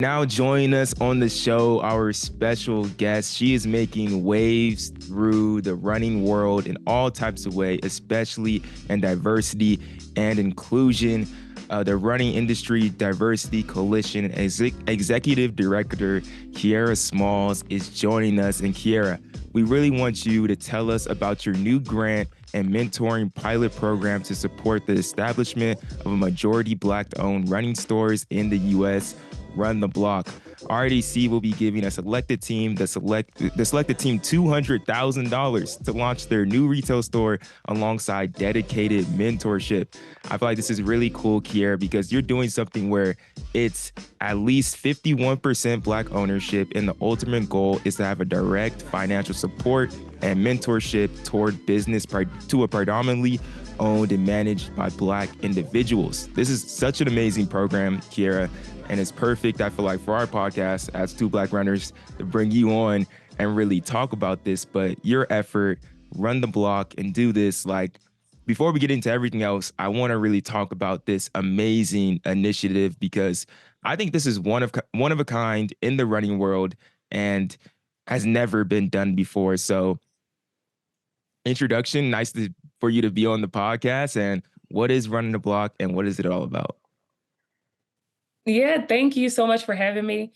Now joining us on the show, our special guest. She is making waves through the running world in all types of ways, especially in diversity and inclusion. The Running Industry Diversity Collation Executive Director Kiera Smalls is joining us. And Kiera, we really want you to tell us about your new grant and mentoring pilot program to support the establishment of a majority Black-owned running stores in the U.S. Run the Block. RIDC will be giving a selected team, the selected team $200,000 to launch their new retail store alongside dedicated mentorship. I feel like this is really cool, Kiera, because you're doing something where it's at least 51% Black ownership, and the ultimate goal is to have a direct financial support and mentorship toward business to a predominantly owned and managed by Black individuals. This is such an amazing program, Kiera, and it's perfect, I feel like, for our podcast as two Black runners to bring you on and really talk about this. But your effort, Run the Block, and do this, like, before we get into everything else, I want to really talk about this amazing initiative because I think this is one of a kind in the running world and has never been done before. So, introduction, for you to be on the podcast. And what is Running the Block and what is it all about? Yeah, thank you so much for having me.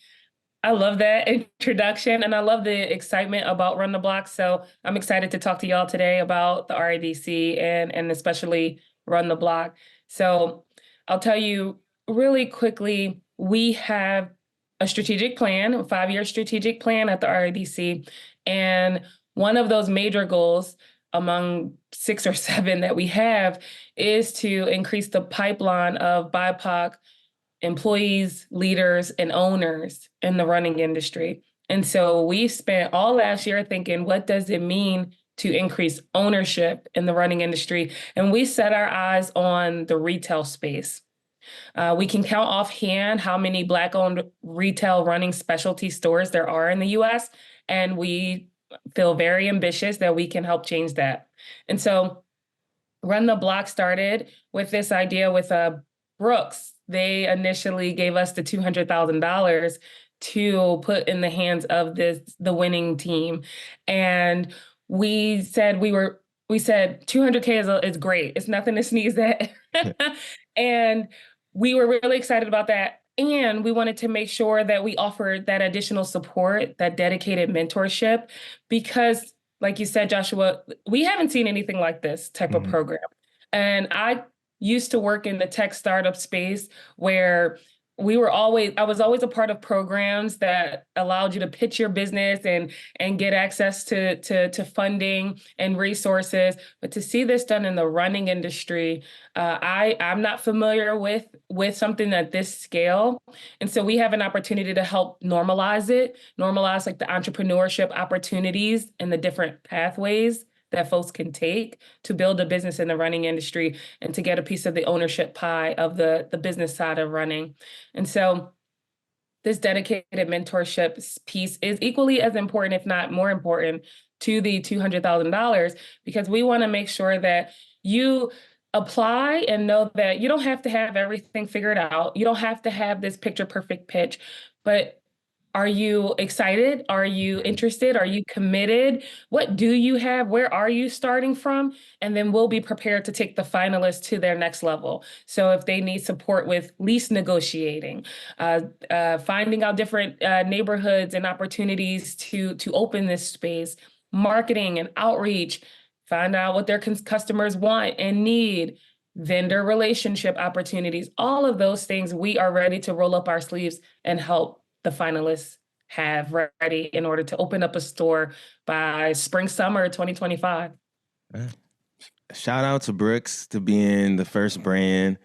I love that introduction and I love the excitement about Run the Block. So I'm excited to talk to y'all today about the RIDC and especially Run the Block. So I'll tell you really quickly, we have a strategic plan, a 5-year strategic plan at the RIDC. And one of those major goals among 6 or 7 that we have is to increase the pipeline of BIPOC employees, leaders, and owners in the running industry. And so we spent all last year thinking, what does it mean to increase ownership in the running industry? And we set our eyes on the retail space. We can count offhand how many Black-owned retail running specialty stores there are in the US, and we feel very ambitious that we can help change that. And so Run the Block started with this idea with Brooks. They initially gave us the $200,000 to put in the hands of the winning team. And we said 200K is great. It's nothing to sneeze at. And we were really excited about that. And we wanted to make sure that we offered that additional support, that dedicated mentorship, because like you said, Joshua, we haven't seen anything like this type of program. And I used to work in the tech startup space where I was always a part of programs that allowed you to pitch your business and get access to funding and resources. But to see this done in the running industry, I'm not familiar with something at this scale. And so we have an opportunity to help normalize like the entrepreneurship opportunities and the different pathways that folks can take to build a business in the running industry and to get a piece of the ownership pie of the business side of running. And so this dedicated mentorship piece is equally as important, if not more important, to the $200,000, because we want to make sure that you apply and know that you don't have to have everything figured out. You don't have to have this picture perfect pitch, but are you excited? Are you interested? Are you committed? What do you have? Where are you starting from? And then we'll be prepared to take the finalists to their next level. So if they need support with lease negotiating, finding out different neighborhoods and opportunities to open this space, marketing and outreach, find out what their customers want and need, vendor relationship opportunities, all of those things, we are ready to roll up our sleeves and help the finalists have ready in order to open up a store by spring, summer 2025. Shout out to Brooks to being the first brand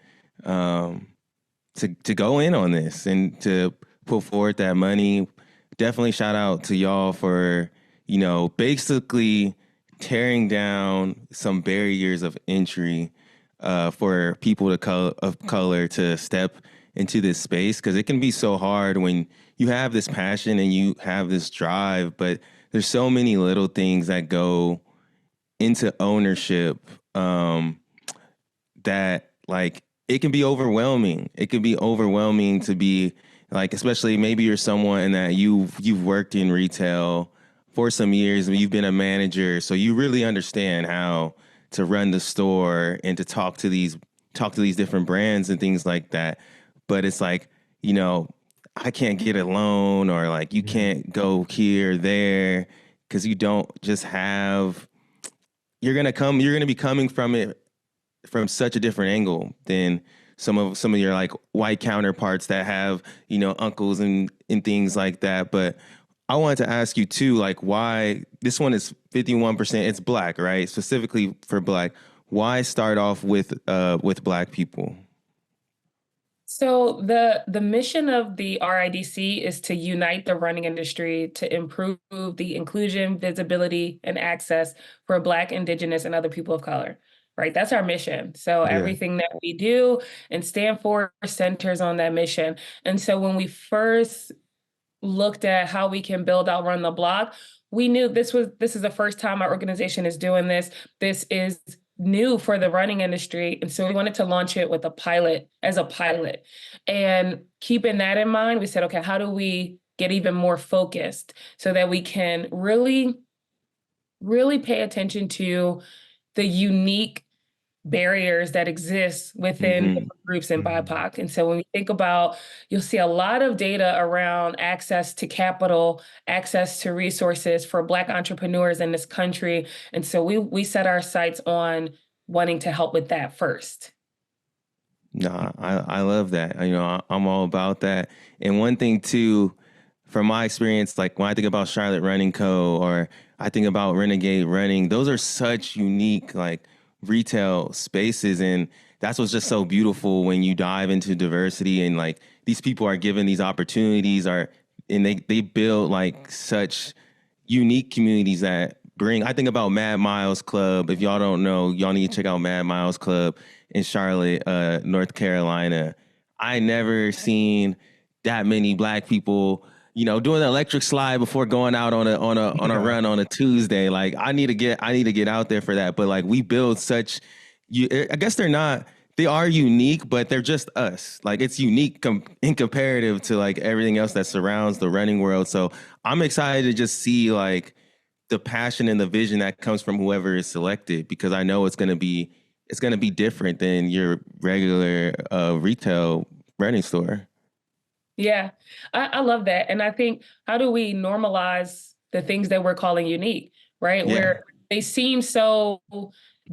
to go in on this and to put forward that money. Definitely shout out to y'all for, basically tearing down some barriers of entry for people of color to step into this space, because it can be so hard when you have this passion and you have this drive, but there's so many little things that go into ownership that, like, it can be overwhelming. It can be overwhelming to be like, especially maybe you're someone that you've worked in retail for some years, you've been a manager, so you really understand how to run the store and to talk to these different brands and things like that. But it's like, you know, I can't get a loan, or like you can't go here or there because you don't just have, you're gonna be coming from it from such a different angle than some of your like white counterparts that have, you know, uncles and things like that. But I wanted to ask you too, like, why this one is 51%, it's black, right? Specifically for black. Why start off with black people? So the mission of the RIDC is to unite the running industry to improve the inclusion, visibility, and access for Black, Indigenous, and other people of color. Right, that's our mission. So Yeah. everything that we do and stand for centers on that mission. And so when we first looked at how we can build out Run the Block, we knew this is the first time our organization is doing this. This is new for the running industry. And so we wanted to launch it with a pilot. And keeping that in mind, we said, okay, how do we get even more focused so that we can really, really pay attention to the unique barriers that exist within different groups in BIPOC. And so when we think about, you'll see a lot of data around access to capital, access to resources for Black entrepreneurs in this country. And so we set our sights on wanting to help with that first. No, I love that. You know, I'm all about that. And one thing too, from my experience, like when I think about Charlotte Running Co. or I think about Renegade Running, those are such unique like retail spaces, and that's what's just so beautiful when you dive into diversity and like these people are given these opportunities, are and they build like such unique communities that bring. I think about Mad Miles Club. If y'all don't know, y'all need to check out Mad Miles Club in Charlotte, North Carolina. I never seen that many black people, you know, doing the electric slide before going out on a run on a Tuesday. Like I need to get out there for that. But like we build such, I guess they are unique, but they're just us. Like it's unique in comparative to like everything else that surrounds the running world. So I'm excited to just see like the passion and the vision that comes from whoever is selected, because I know it's going to be different than your regular retail running store. Yeah, I love that. And I think, how do we normalize the things that we're calling unique, right? Yeah. Where they seem so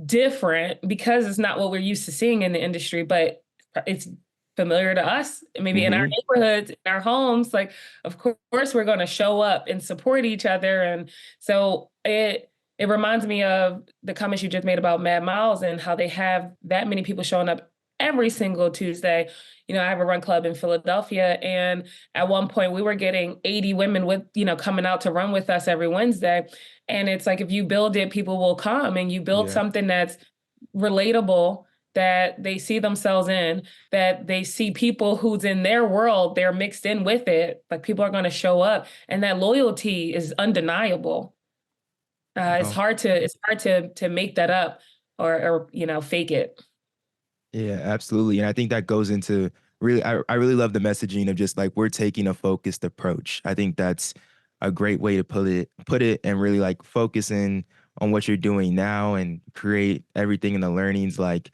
different because it's not what we're used to seeing in the industry, but it's familiar to us, maybe in our neighborhoods, in our homes. Like, of course, we're going to show up and support each other. And so it reminds me of the comments you just made about Mad Miles and how they have that many people showing up every single Tuesday. You know, I have a run club in Philadelphia, and at one point we were getting 80 women with, you know, coming out to run with us every Wednesday. And it's like, if you build it, people will come, and you build something that's relatable, that they see themselves in, that they see people who's in their world, they're mixed in with it. Like people are going to show up, and that loyalty is undeniable. It's hard to make that up or you know, fake it. Yeah, absolutely. And I think that goes into really, I really love the messaging of just like we're taking a focused approach. I think that's a great way to put it and really like focusing on what you're doing now and create everything in the learnings. Like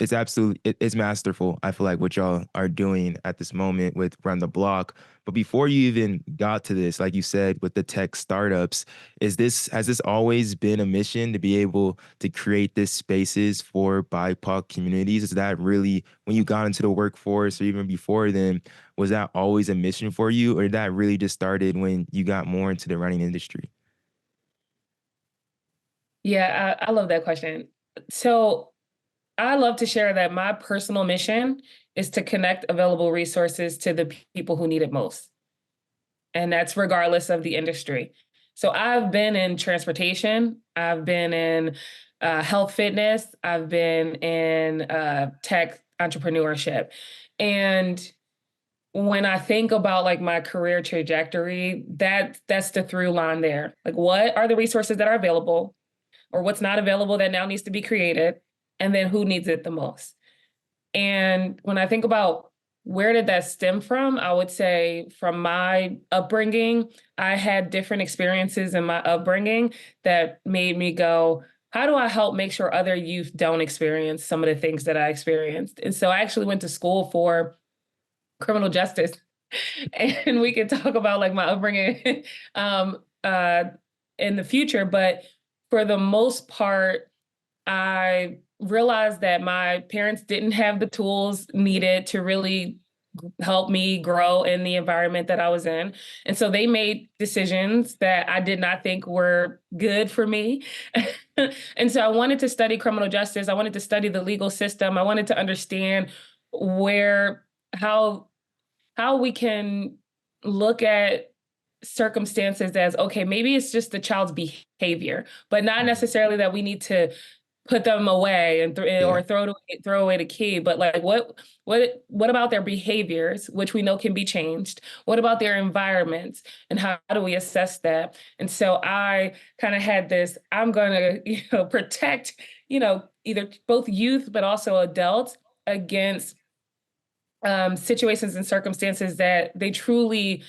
it's absolutely, it's masterful. I feel like what y'all are doing at this moment with Run the Block. But before you even got to this, like you said, with the tech startups, has this always been a mission to be able to create this spaces for BIPOC communities? Is that really, when you got into the workforce or even before then, was that always a mission for you? Or did that really just started when you got more into the running industry? Yeah, I love that question. So I love to share that my personal mission is to connect available resources to the people who need it most. And that's regardless of the industry. So I've been in transportation, I've been in health fitness, I've been in tech entrepreneurship. And when I think about like my career trajectory, that's the through line there. Like, what are the resources that are available, or what's not available that now needs to be created? And then who needs it the most? And when I think about where did that stem from? I would say from my upbringing, I had different experiences in my upbringing that made me go, how do I help make sure other youth don't experience some of the things that I experienced? And so I actually went to school for criminal justice. And we could talk about like my upbringing um, uh, in the future. But for the most part, I realized that my parents didn't have the tools needed to really help me grow in the environment that I was in. And so they made decisions that I did not think were good for me. And so I wanted to study criminal justice. I wanted to study the legal system. I wanted to understand where, how we can look at circumstances as okay, maybe it's just the child's behavior, but not necessarily that we need to put them away and or throw away the key. But like, what about their behaviors, which we know can be changed? What about their environments, and how do we assess that? And so I kind of had this. I'm going to protect either both youth but also adults against situations and circumstances that they truly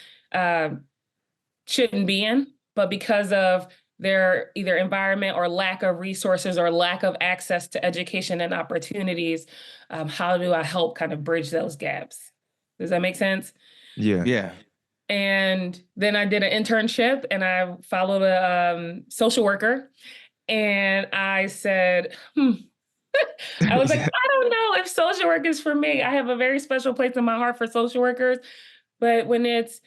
shouldn't be in, but because of their either environment or lack of resources or lack of access to education and opportunities, how do I help kind of bridge those gaps? Does that make sense? Yeah. Yeah. And then I did an internship and I followed a social worker, and I said, I was like, I don't know if social work is for me. I have a very special place in my heart for social workers. But when it's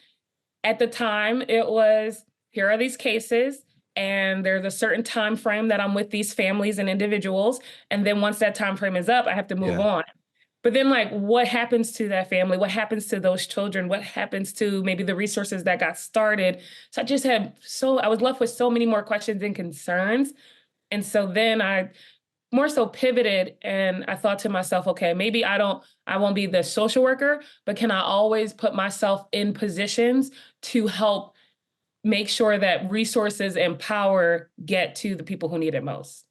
at the time, it was here are these cases, and there's a certain time frame that I'm with these families and individuals. And then once that time frame is up, I have to move on. But then, like, what happens to that family? What happens to those children? What happens to maybe the resources that got started? So I was left with so many more questions and concerns. And so then I more so pivoted, and I thought to myself, okay, maybe I won't be the social worker, but can I always put myself in positions to help make sure that resources and power get to the people who need it most?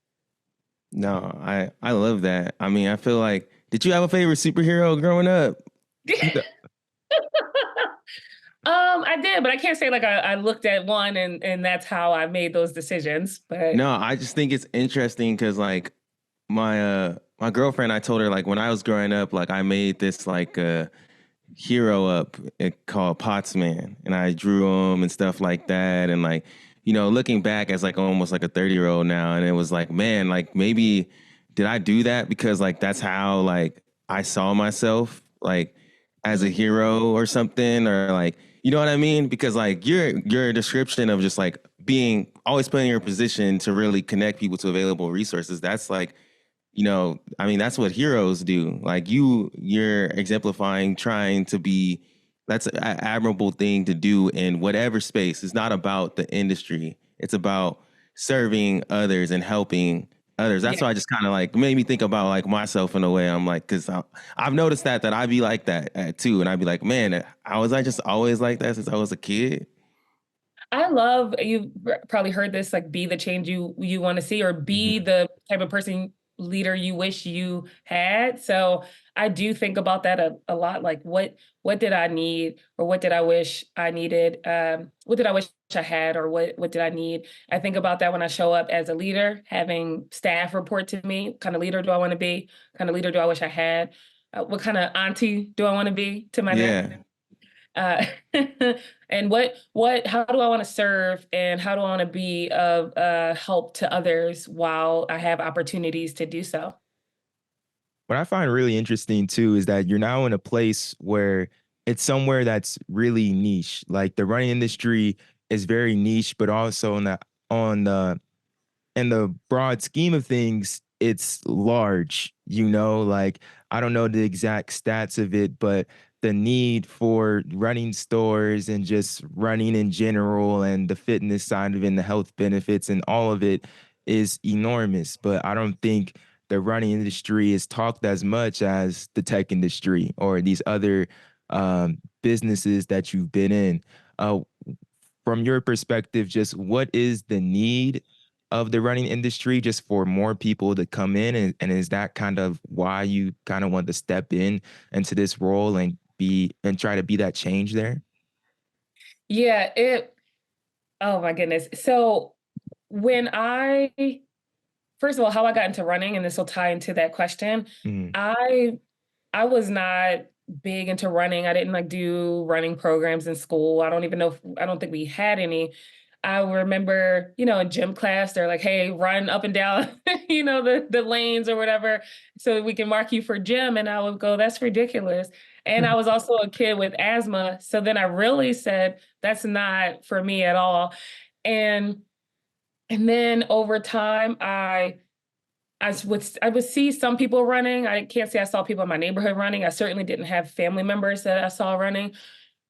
No, I love that. I mean, I feel like, did you have a favorite superhero growing up? I did, but I can't say like I looked at one and that's how I made those decisions. But No, I just think it's interesting because like my girlfriend, I told her like when I was growing up, like I made this like hero up called Potsman, and I drew him and stuff like that, and like looking back as like almost like a 30-year-old now, and it was like, man, like maybe did I do that because like that's how like I saw myself like as a hero or something, or like you know what I mean? Because like your description of just like being always put in your position to really connect people to available resources, that's like I mean, that's what heroes do. Like you're exemplifying trying to be, that's an admirable thing to do in whatever space. It's not about the industry. It's about serving others and helping others. That's why I just kind of like made me think about like myself in a way. I'm like, cause I've noticed that I'd be like that too. And I'd be like, man, how was I just always like that since I was a kid? I love, you've probably heard this, like be the change you want to see, or be the type of person leader you wish you had. So I do think about that a lot. Like what did I need, or what did I wish I needed? What did I wish I had, or what did I need? I think about that when I show up as a leader, having staff report to me. What kind of leader do I want to be? What kind of leader do I wish I had? What kind of auntie do I want to be to my dad? Uh, and how do I want to serve, and how do I want to be of help to others while I have opportunities to do so? What I find really interesting too is that you're now in a place where it's somewhere that's really niche. Like the running industry is very niche, but also on the in the broad scheme of things, it's large, like I don't know the exact stats of it, but the need for running stores and just running in general and the fitness side of it and the health benefits and all of it is enormous. But I don't think the running industry is talked as much as the tech industry or these other businesses that you've been in. Uh, from your perspective, just what is the need of the running industry just for more people to come in? And is that kind of why you kind of want to step in into this role and be and try to be that change there? Yeah, oh my goodness. So when first of all, how I got into running, and this will tie into that question, Mm, I I was not big into running. I didn't like do running programs in school. I don't even know I don't think we had any. I remember, in gym class, they're like, hey, run up and down, the lanes or whatever, so we can mark you for gym. And I would go, that's ridiculous. And I was also a kid with asthma. So then I really said, that's not for me at all. And and then over time, I would see some people running. I can't say I saw people in my neighborhood running. I certainly didn't have family members that I saw running.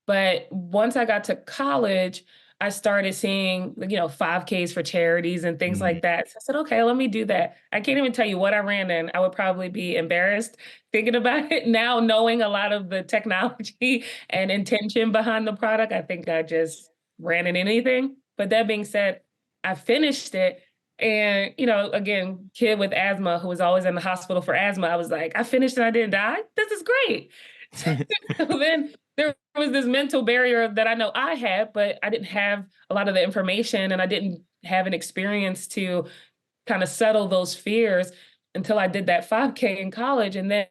But once I got to college, I started seeing, 5Ks for charities and things mm, like that. So I said, okay, let me do that. I can't even tell you what I ran in. I would probably be embarrassed thinking about it now, knowing a lot of the technology and intention behind the product. I think I just ran in anything. But that being said, I finished it. And, again, kid with asthma who was always in the hospital for asthma, I was like, I finished and I didn't die. This is great. So then there was this mental barrier that I know I had, but I didn't have a lot of the information and I didn't have an experience to kind of settle those fears until I did that 5K in college. And then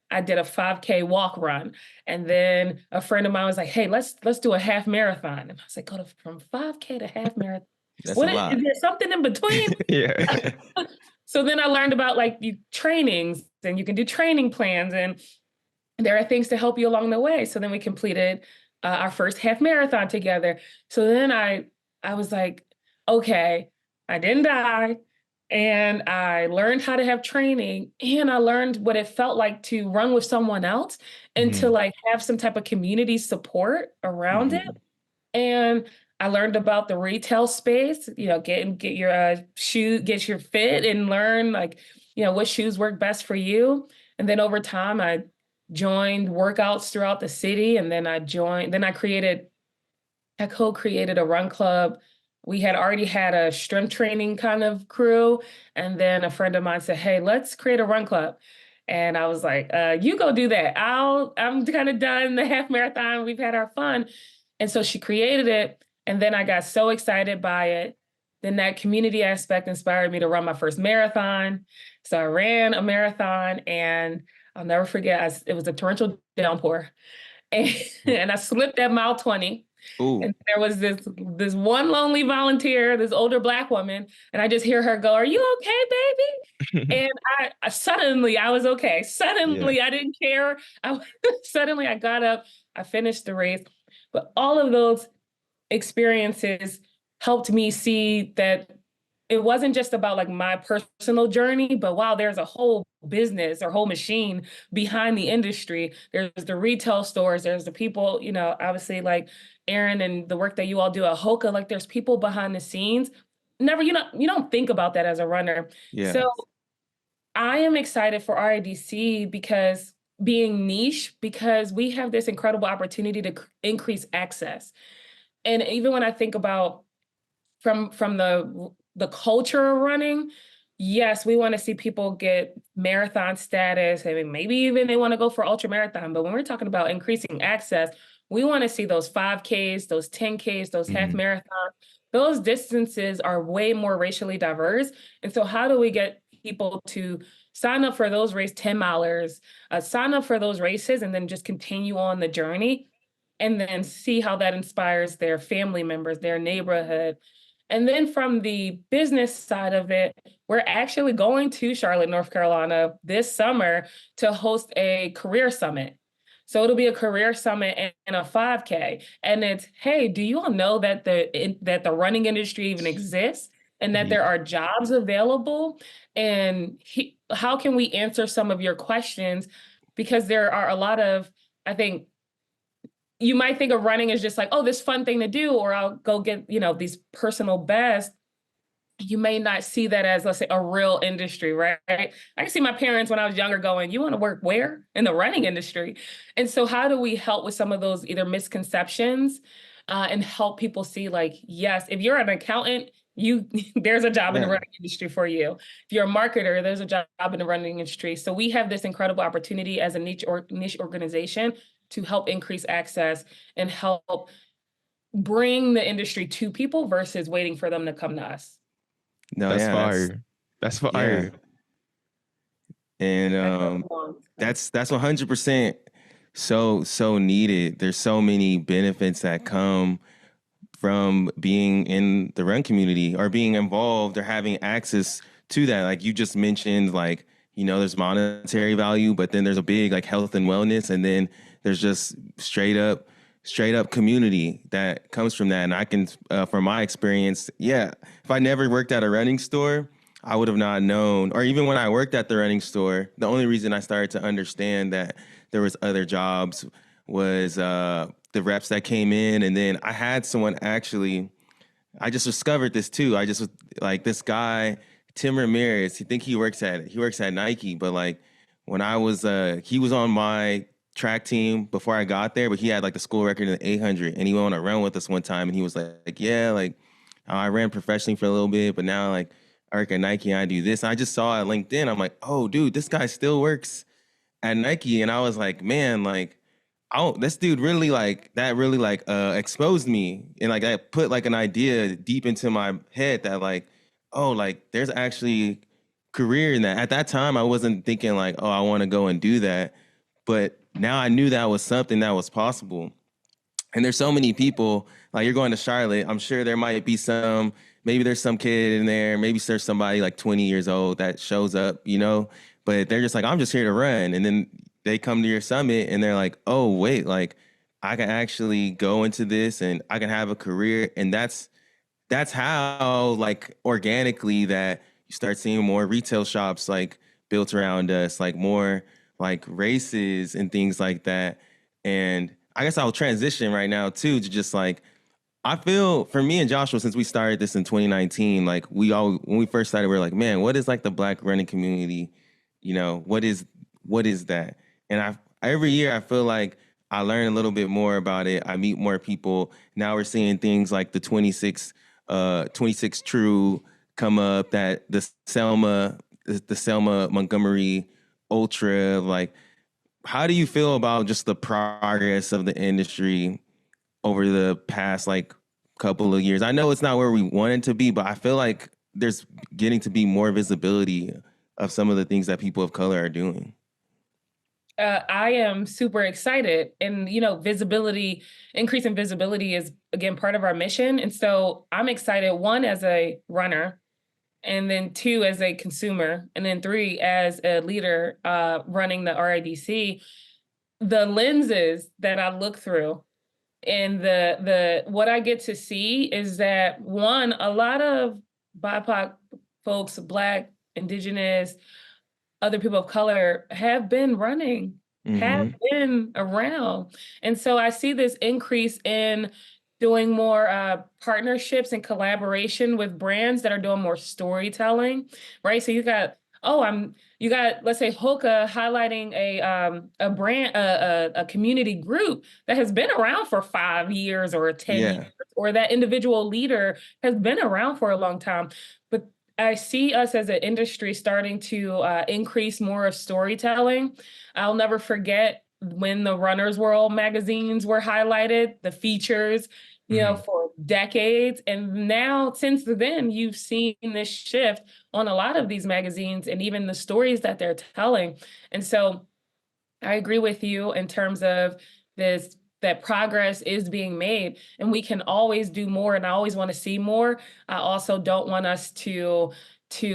I did a 5K walk run. And then a friend of mine was like, hey, let's do a half marathon. And I was like, from 5K to half marathon. That's a What is lot. there something in between? yeah. So then I learned about like you trainings and you can do training plans and there are things to help you along the way. So then we completed our first half marathon together. So then I was like, okay, I didn't die. And I learned how to have training and I learned what it felt like to run with someone else and to Mhm, like have some type of community support around it. Mhm. And I learned about the retail space, get your shoe, get your fit and learn like, what shoes work best for you. And then over time, I joined workouts throughout the city. And then I co-created a run club. We had already had a strength training kind of crew. And then a friend of mine said, hey, let's create a run club. And I was like, you go do that. I'm kind of done the half marathon. We've had our fun. And so she created it. And then I got so excited by it. Then that community aspect inspired me to run my first marathon. So I ran a marathon and I'll never forget, it was a torrential downpour. And, and I slipped at mile 20. Ooh. And there was this one lonely volunteer, this older Black woman, and I just hear her go, "Are you okay, baby?" And I was okay. yeah. Suddenly, I didn't care. Suddenly, I got up, I finished the race. But all of those experiences helped me see that it wasn't just about like my personal journey, but wow, there's a whole business or whole machine behind the industry. There's the retail stores, there's the people, obviously like Aaron and the work that you all do at Hoka, like there's people behind the scenes. Never, you don't think about that as a runner. Yeah. So I am excited for RIDC because being niche, because we have this incredible opportunity to increase access. And even when I think about from the culture of running, yes, we want to see people get marathon status. I mean, maybe even they want to go for ultra marathon. But when we're talking about increasing access, we want to see those 5Ks, those 10Ks, those half Mhm, marathons. Those distances are way more racially diverse. And so how do we get people to sign up for those 10 milers, sign up for those races, and then just continue on the journey? And then see how that inspires their family members, their neighborhood. And then from the business side of it, we're actually going to Charlotte, North Carolina this summer to host a career summit. So it'll be a career summit and a 5K. And it's, hey, do you all know that the running industry even exists and that yeah. there are jobs available? And how can we answer some of your questions? Because there are a lot of, I think, you might think of running as just like, oh, this fun thing to do, or I'll go get, these personal bests. You may not see that as, let's say, a real industry, right? I can see my parents when I was younger going, you want to work where? In the running industry. And so how do we help with some of those either misconceptions and help people see like, yes, if you're an accountant, there's a job in the Yeah. running industry for you. If you're a marketer, there's a job in the running industry. So we have this incredible opportunity as a niche organization to help increase access and help bring the industry to people versus waiting for them to come to us. No, That's yeah, fire. That's fire. yeah. And that's 100% so needed. There's so many benefits that come from being in the run community or being involved or having access to that. Like you just mentioned, like, you know, there's monetary value, but then there's a big like health and wellness, and then there's just straight up community that comes from that. And I can, from my experience, yeah, if I never worked at a running store, I would have not known. Or even when I worked at the running store, the only reason I started to understand that there was other jobs was the reps that came in. And then I had someone actually, I just discovered this too. I just was like, this guy, Tim Ramirez, he works at Nike, but like when I was, he was on my track team before I got there, but he had like the school record in the 800, and he went on a run with us one time, and he was like yeah, like I ran professionally for a little bit, but now like I work at Nike and I do this. And I just saw it on LinkedIn. I'm like, oh, dude, this guy still works at Nike, and I was like, man, like, oh, this dude really like that really like exposed me, and like that put like an idea deep into my head that like, oh, like there's actually career in that. At that time, I wasn't thinking like, oh, I want to go and do that, but now I knew that was something that was possible. And there's so many people, like you're going to Charlotte, I'm sure there might be some, maybe there's some kid in there, maybe there's somebody like 20 years old that shows up, you know, but they're just like, I'm just here to run. And then they come to your summit and they're like, oh, wait, like I can actually go into this and I can have a career. And that's how like organically that you start seeing more retail shops like built around us, like more like races and things like that. And I guess I'll transition right now too to just like, I feel for me and Joshua, since we started this in 2019, like when we first started, we were like, man, what is like the Black running community? You know, what is that? And every year I feel like I learn a little bit more about it. I meet more people. Now we're seeing things like the 26 True come up, that the Selma Montgomery Ultra. Like, how do you feel about just the progress of the industry over the past like couple of years? I know it's not where we want it to be, but I feel like there's getting to be more visibility of some of the things that people of color are doing. I am super excited, and increasing visibility is again part of our mission. And so I'm excited, one, as a runner, and then two, as a consumer, and then three, as a leader running the RIDC. The lenses that I look through and the what I get to see is that, one, a lot of BIPOC folks, Black, Indigenous, other people of color have been running, have been around. And so I see this increase in doing more partnerships and collaboration with brands that are doing more storytelling, right? So you got, let's say, Hoka highlighting a brand, a community group that has been around for 5 years or 10 years, or that individual leader has been around for a long time. But I see us as an industry starting to increase more of storytelling. I'll never forget when the Runner's World magazines were highlighted, the features, for decades. And now, since then, you've seen this shift on a lot of these magazines and even the stories that they're telling. And so I agree with you in terms of that progress is being made, and we can always do more, and I always want to see more. I also don't want us to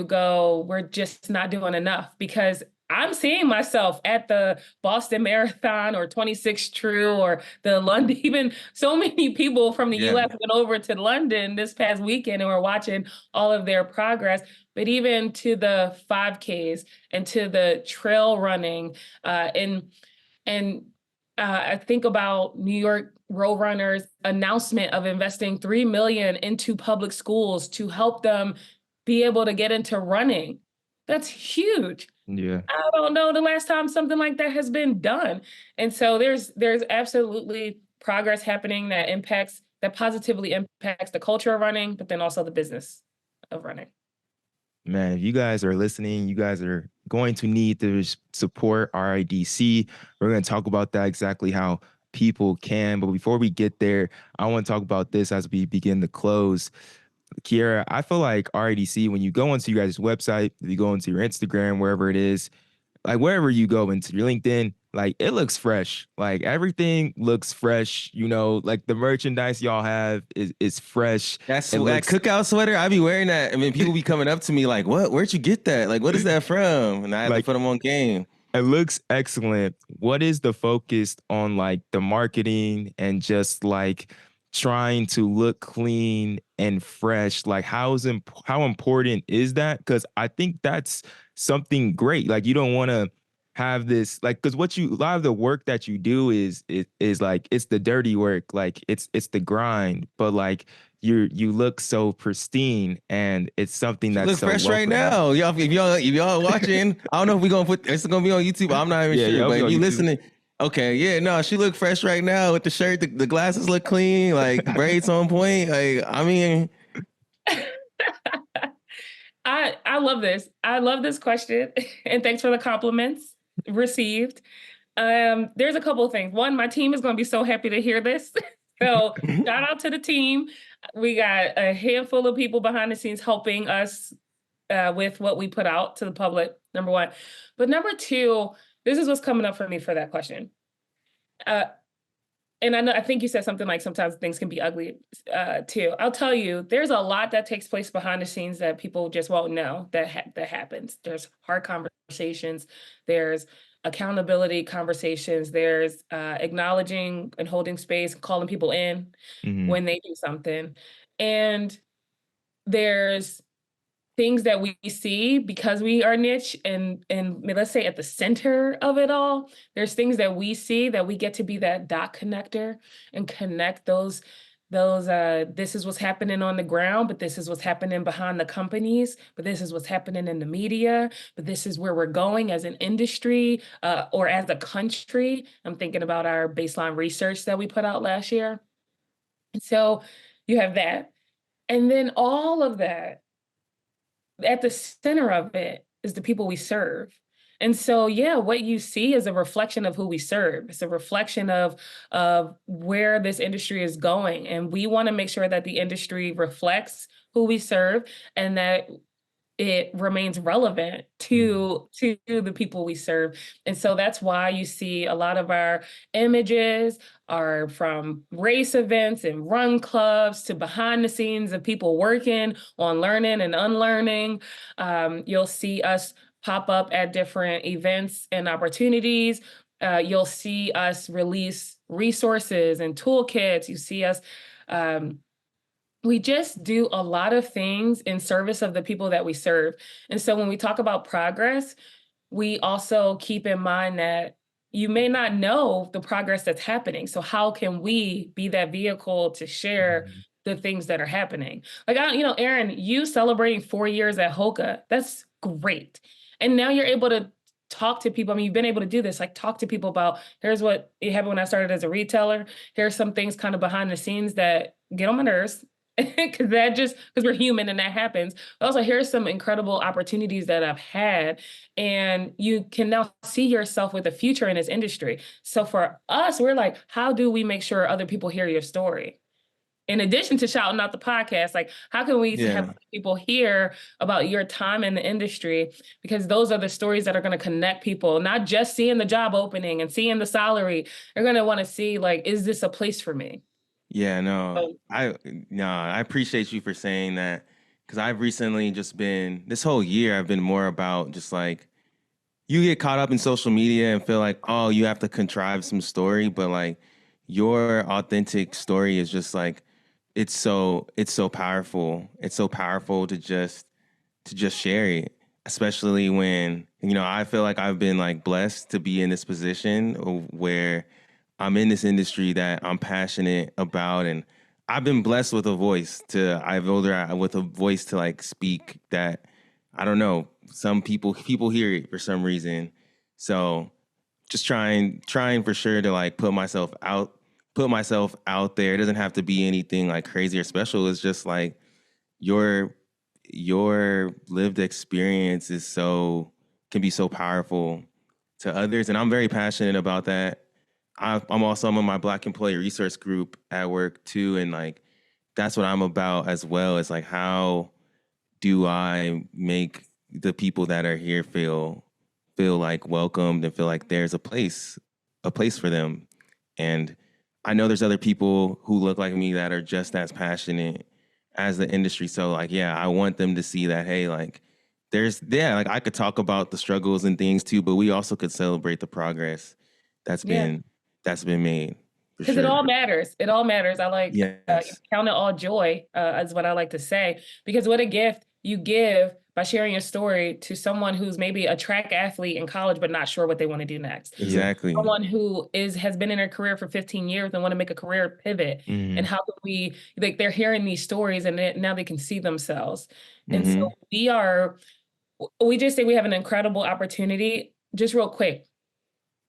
go, we're just not doing enough, because I'm seeing myself at the Boston Marathon or 26 True or the London. Even so many people from the US went over to London this past weekend and we're watching all of their progress. But even to the 5Ks and to the trail running, I think about New York Road Runners' announcement of investing $3 million into public schools to help them be able to get into running. That's huge. Yeah. I don't know the last time something like that has been done. And so there's absolutely progress happening that positively impacts the culture of running, but then also the business of running. Man, if you guys are listening, you guys are going to need to support RIDC. We're going to talk about that exactly how people can. But before we get there, I want to talk about this as we begin to close. Kiera, I feel like RIDC, when you go onto your guys' website, if you go into your Instagram, wherever it is, like wherever you go into your LinkedIn, like it looks fresh. Like everything looks fresh. You know, like the merchandise y'all have is fresh. That's It that looks cookout sweater. I be wearing that. I mean, people be coming up to me like, "What? Where'd you get that? Like, what is that from?" And I have to like put them on game. it looks excellent. What is the focus on like the marketing and just like trying to look clean and fresh? Like how important is that? Because I think that's something great. Like you don't want to have this like because what you a lot of the work that you do is like it's the dirty work. Like it's the grind, but like you look so pristine and it's something She that's look so fresh right welcoming. now. Y'all, if y'all watching, I don't know if we gonna put it's gonna be on YouTube. I'm not even Yeah, sure, y'all but be if on you YouTube. listening, okay, yeah, no, she look fresh right now with the shirt. The glasses look clean, like braids on point. Like, I mean, I love this. I love this question, and thanks for the compliments received. There's a couple of things. One, my team is going to be so happy to hear this. So shout out to the team. We got a handful of people behind the scenes helping us with what we put out to the public. Number one, but number two, this is what's coming up for me for that question. Uh, and I think you said something like sometimes things can be ugly too. I'll tell you, there's a lot that takes place behind the scenes that people just won't know that happens. There's hard conversations. There's accountability conversations. There's acknowledging and holding space, calling people in Hmm. when they do something, and there's things that we see because we are niche and let's say at the center of it all, there's things that we see that we get to be that dot connector and connect those this is what's happening on the ground, but this is what's happening behind the companies, but this is what's happening in the media, but this is where we're going as an industry or as a country. I'm thinking about our baseline research that we put out last year. And so you have that. And then all of that at the center of it is the people we serve. And so, yeah, what you see is a reflection of who we serve. It's a reflection of where this industry is going. And we want to make sure that the industry reflects who we serve and that it remains relevant to the people we serve. And so that's why you see a lot of our images are from race events and run clubs to behind the scenes of people working on learning and unlearning. You'll see us pop up at different events and opportunities. You'll see us release resources and toolkits. You see us we just do a lot of things in service of the people that we serve. And so when we talk about progress, we also keep in mind that you may not know the progress that's happening. So how can we be that vehicle to share Hmm. the things that are happening? Like, Aaron, you celebrating 4 years at Hoka, that's great. And now you're able to talk to people. I mean, you've been able to do this, like talk to people about here's what it happened when I started as a retailer. Here's some things kind of behind the scenes that get on my nerves because we're human and that happens. But also, here's some incredible opportunities that I've had, and you can now see yourself with a future in this industry. So for us, we're like, how do we make sure other people hear your story? In addition to shouting out the podcast, like how can we have yeah. people hear about your time in the industry? Because those are the stories that are going to connect people, not just seeing the job opening and seeing the salary. They're going to want to see like, is this a place for me? Yeah, no, So I appreciate you for saying that because I've recently just been this whole year I've been more about just like you get caught up in social media and feel like oh you have to contrive some story, but like your authentic story is just like it's so powerful. It's so powerful to just share it, especially when I feel like I've been like blessed to be in this position where I'm in this industry that I'm passionate about, and I've been blessed with a voice with a voice to like speak that I don't know. Some people hear it for some reason, so just trying for sure to like put myself out there. It doesn't have to be anything like crazy or special. It's just like your your lived experience can be so powerful to others. And I'm very passionate about that. I'm in my Black Employee Resource Group at work too. And like, that's what I'm about as well. It's like, how do I make the people that are here feel like welcomed and feel like there's a place for them. And I know there's other people who look like me that are just as passionate as the industry. So like, yeah, I want them to see that, hey, like like I could talk about the struggles and things too, but we also could celebrate the progress that's Yeah. been made. For Because it sure. all matters. It all matters. I like Yes. count it all joy, is what I like to say. Because what a gift you give by sharing your story to someone who's maybe a track athlete in college but not sure what they want to do next. Exactly. Someone who has been in their career for 15 years and want to make a career pivot. Mhm. And how can we, like, they're hearing these stories and now they can see themselves. And Mm-hmm. so we just think we have an incredible opportunity. Just real quick,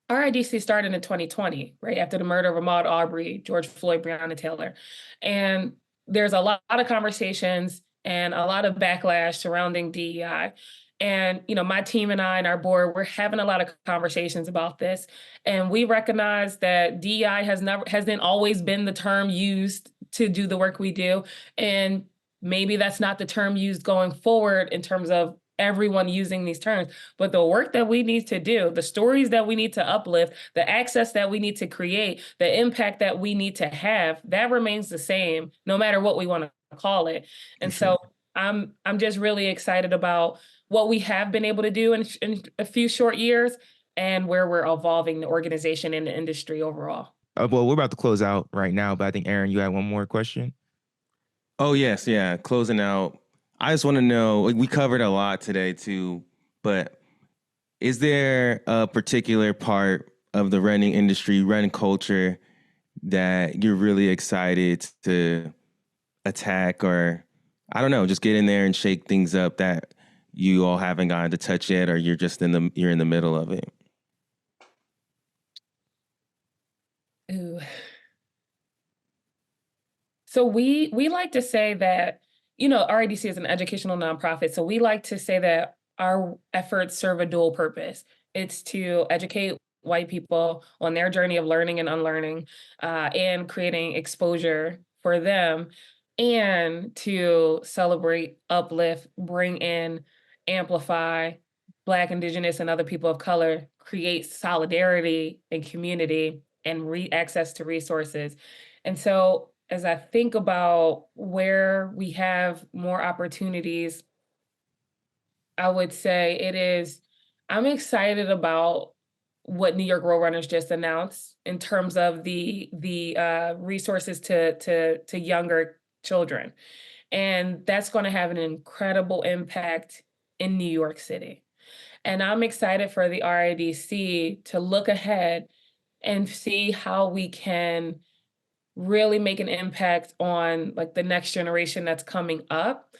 RIDC started in 2020, right after the murder of Ahmaud Arbery, George Floyd, Breonna Taylor. And there's a lot of conversations and a lot of backlash surrounding DEI. And, my team and I and our board, we're having a lot of conversations about this. And we recognize that DEI hasn't always been the term used to do the work we do. And maybe that's not the term used going forward in terms of everyone using these terms. But the work that we need to do, the stories that we need to uplift, the access that we need to create, the impact that we need to have, that remains the same, no matter what we want to call it. And sure. so I'm just really excited about what we have been able to do in a few short years and where we're evolving the organization and the industry overall. Well, we're about to close out right now, but I think Aaron, you had one more question. Oh, yes. Yeah. Closing out. I just want to know, we covered a lot today too, but is there a particular part of the running industry, running culture that you're really excited to attack, or I don't know, just get in there and shake things up that you all haven't gotten to touch yet, or you're in the middle of it? Ooh. So we like to say that, RIDC is an educational nonprofit. So we like to say that our efforts serve a dual purpose. It's to educate white people on their journey of learning and unlearning, and creating exposure for them, and to celebrate, uplift, bring in, amplify Black, Indigenous, and other people of color, create solidarity and community and access to resources. And so as I think about where we have more opportunities, I would say I'm excited about what New York Road Runners just announced in terms of the resources to younger children. And that's going to have an incredible impact in New York City. And I'm excited for the RIDC to look ahead and see how we can really make an impact on, like, the next generation that's coming up,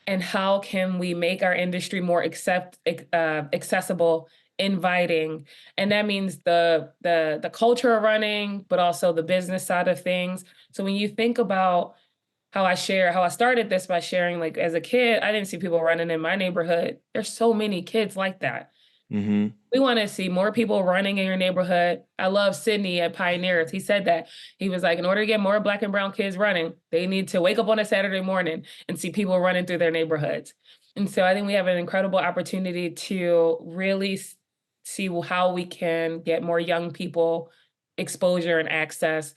and how can we make our industry more accessible, inviting. And that means the culture of running, but also the business side of things. So when you think about how I started this by sharing, like, as a kid, I didn't see people running in my neighborhood. There's so many kids like that. Mm-hmm. We want to see more people running in your neighborhood. I love Sydney at Pioneers. He said that. He was like, in order to get more Black and brown kids running, they need to wake up on a Saturday morning and see people running through their neighborhoods. And so I think we have an incredible opportunity to really see how we can get more young people exposure and access.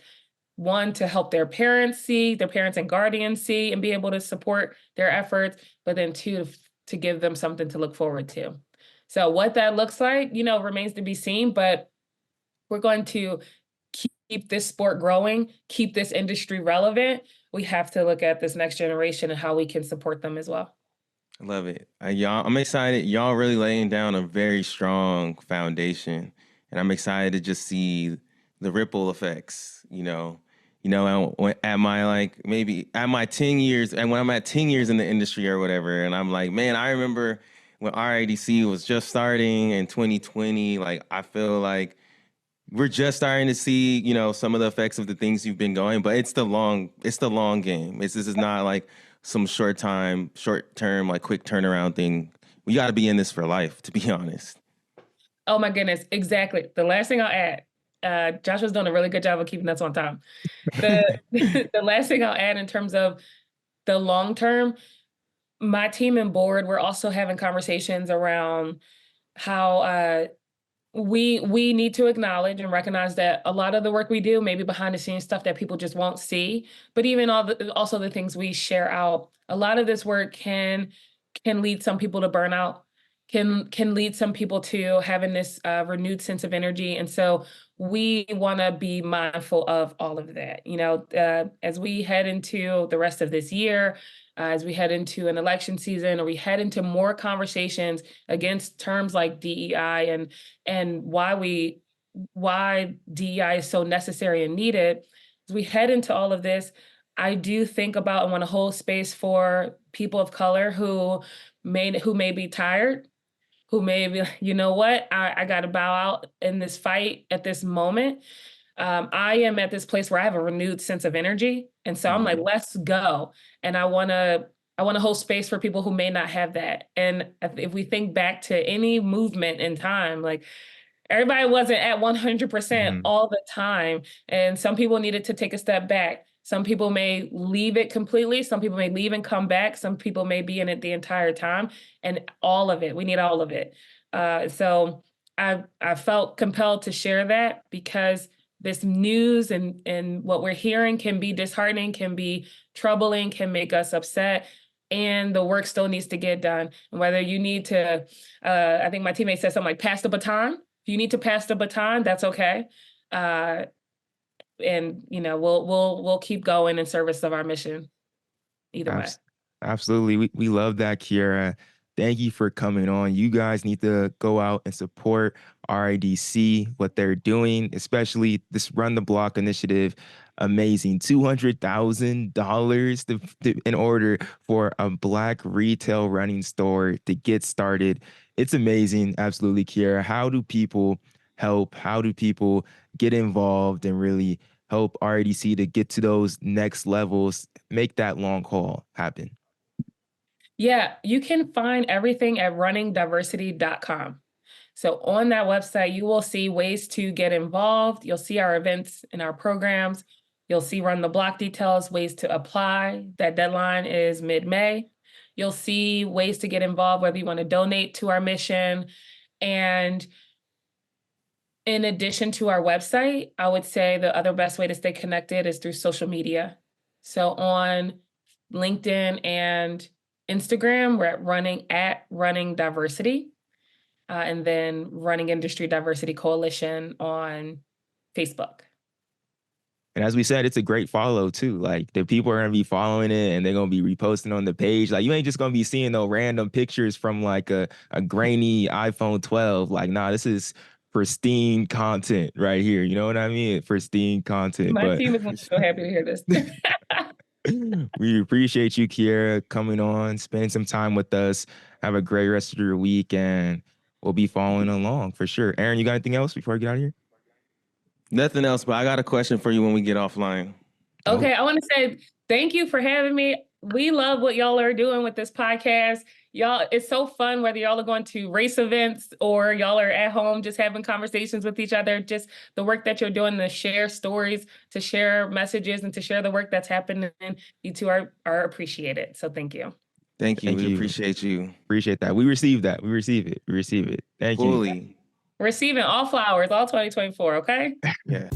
One, to help their parents and guardians see and be able to support their efforts, but then two, to give them something to look forward to. So what that looks like, remains to be seen, but we're going to keep this sport growing, keep this industry relevant. We have to look at this next generation and how we can support them as well. I love it. I'm excited. Y'all really laying down a very strong foundation, and I'm excited to just see the ripple effects. At my maybe at my 10 years, and when I'm at 10 years in the industry or whatever, and I'm like, man, I remember when RIDC was just starting in 2020. Like, I feel like we're just starting to see, some of the effects of the things you've been going, but it's the long game. This is not like some short term, like quick turnaround thing. We got to be in this for life, to be honest. Oh my goodness, exactly. The last thing I'll add, Joshua's done a really good job of keeping us on time. The the last thing I'll add in terms of the long term, my team and board, we're also having conversations around how we need to acknowledge and recognize that a lot of the work we do may be behind the scenes stuff that people just won't see, but even also the things we share out, a lot of this work can lead some people to burnout, can lead some people to having this renewed sense of energy. And so we want to be mindful of all of that. You know, as we head into the rest of this year, as we head into an election season, or we head into more conversations against terms like DEI and why DEI is so necessary and needed, as we head into all of this, I do think about and want to hold space for people of color who may be tired, who may be like, you know what, I got to bow out in this fight at this moment. I am at this place where I have a renewed sense of energy. And so I'm like, let's go. And I want to hold space for people who may not have that. And if we think back to any movement in time, like everybody wasn't at 100% all the time. And some people needed to take a step back. Some people may leave it completely. Some people may leave and come back. Some people may be in it the entire time, and all of it. We need all of it. So I felt compelled to share that because this news and what we're hearing can be disheartening, can be troubling, can make us upset. And the work still needs to get done. And whether you need to, I think my teammate said something like pass the baton. If you need to pass the baton, that's okay. And you know, we'll keep going in service of our mission either way. Absolutely. We love that, Kiera. Thank you for coming on. You guys need to go out and support RIDC, what they're doing, especially this Run the Block initiative. Amazing. $200,000 in order for a Black retail running store to get started. It's amazing. Absolutely, Kiera. How do people help? How do people get involved and really help RIDC to get to those next levels, make that long haul happen? Yeah, you can find everything at runningdiversity.com. So on that website, you will see ways to get involved. You'll see our events and our programs. You'll see Run the Block details, ways to apply. That deadline is mid-May. You'll see ways to get involved, whether you want to donate to our mission. And in addition to our website, I would say the other best way to stay connected is through social media. So on LinkedIn and Instagram, we're at Running Diversity, and then Running Industry Diversity Coalition on Facebook. And as we said, it's a great follow too. Like the people are gonna be following it and they're gonna be reposting on the page. Like you ain't just gonna be seeing no random pictures from like a grainy iPhone 12. Like, nah, this is pristine content right here. You know what I mean? Pristine content. My team is so happy to hear this. We appreciate you, Kiera, coming on, spending some time with us. Have a great rest of your week, and we'll be following along for sure. Aaron, you got anything else before I get out of here? Nothing else, but I got a question for you when we get offline. Okay, I want to say thank you for having me. We love what y'all are doing with this podcast. Y'all, it's so fun whether y'all are going to race events or y'all are at home just having conversations with each other. Just the work that you're doing to share stories, to share messages, and to share the work that's happening. You two are appreciated. So thank you. Thank you. We appreciate you. Appreciate that. We receive that. We receive it. We receive it. Thank you. Receiving all flowers, all 2024, okay? Yeah.